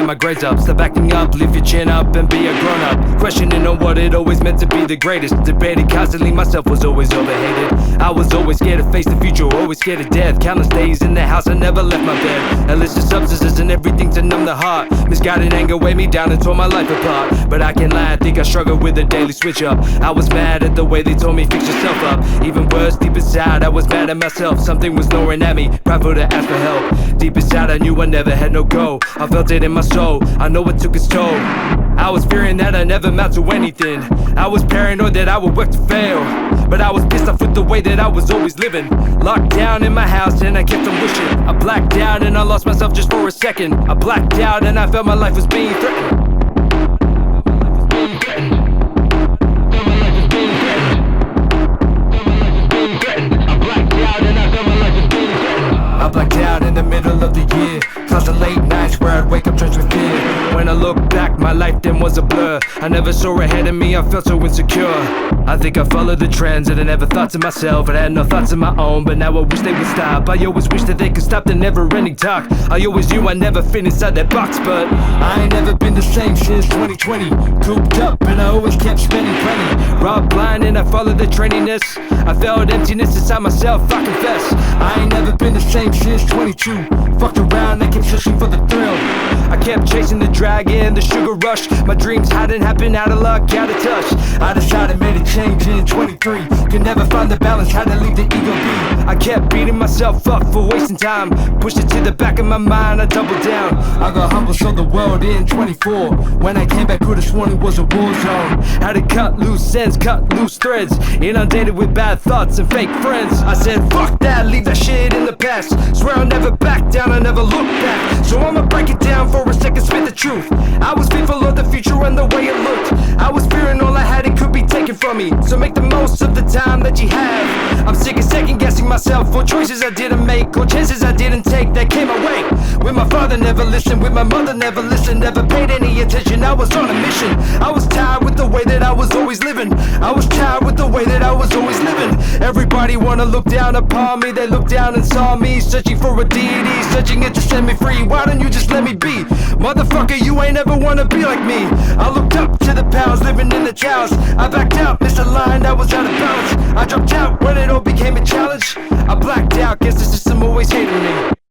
my grades up. Stop acting up, lift your chin up and be a grown up. Questioning on what it always meant to be the greatest. Debated constantly, myself was always overhated. I was always scared to face the future, always scared of death. Countless days in the house, I never left my bed. Illicit substances and everything to numb the heart. Misguided anger weighed me down and tore my life apart. But I can't lie, I think I struggled with a daily switch up. I was mad at the way they told me fix yourself up. Even worse, deep inside, I was mad at myself. Something was gnawing at me, prideful to ask for help. Deep inside, I knew I never had no go. I felt it in my soul, I know it took its toll. I was fearing that I never amount to anything. I was paranoid that I would work to fail. But I was pissed off with the way that I was always living. Locked down in my house and I kept on wishing. I blacked out and I lost myself just for a second. I blacked out and I felt my life was being threatened. I blacked out in the middle of the year. Constant late nights where I'd wake up drenched with fear. When I look back, my life then was a blur. I never saw ahead of me, I felt so insecure. I think I followed the trends and I never thought to myself. I had no thoughts of my own, but now I wish they would stop. I always wish that they could stop the never-ending talk. I always knew I'd never fit inside that box, but I ain't never been the same since 2020. Cooped up and I always kept spending plenty. Robbed blind and I followed the traininess. I felt emptiness inside myself, I confess. I ain't never been the same since 22. Fucked around, I kept searching for the thrill. I kept chasing the dragon, the sugar rush. My dreams hadn't happened, out of luck, out of touch. I decided, made a change in 23. Could never find the balance, had to leave the ego be. I kept beating myself up for wasting time. Pushed it to the back of my mind, I doubled down. I got humble, so the world in 24. When I came back, could've sworn it was a war zone. Had to cut loose ends, cut loose threads. Inundated with bad thoughts and fake friends. I said, fuck that, leave that shit in the past. Swear I'll never back down, I'll never look back. So I'ma break it down for a second, spit the truth. I was fearful of the future and the way it looked. I was fearing all I had, it could be taken from me. So make the most of the time that you have. I'm sick of second guessing myself for choices I didn't make, or chances I didn't take that came my way. With my father never listened, with my mother never listened, never paid any attention, I was on a mission. I was tired with the way that I was always living. I was tired with the way that I was always living. Everybody wanna look down upon me, they looked down and saw me searching for a deity, searching it to set me free. Why don't you just let me be? Motherfucker, you ain't ever wanna be like me. I looked up to the powers living in the towers. I backed out, missed a line that was out of bounds. I dropped out when it all became a challenge. I blacked out, guess the system always hated me.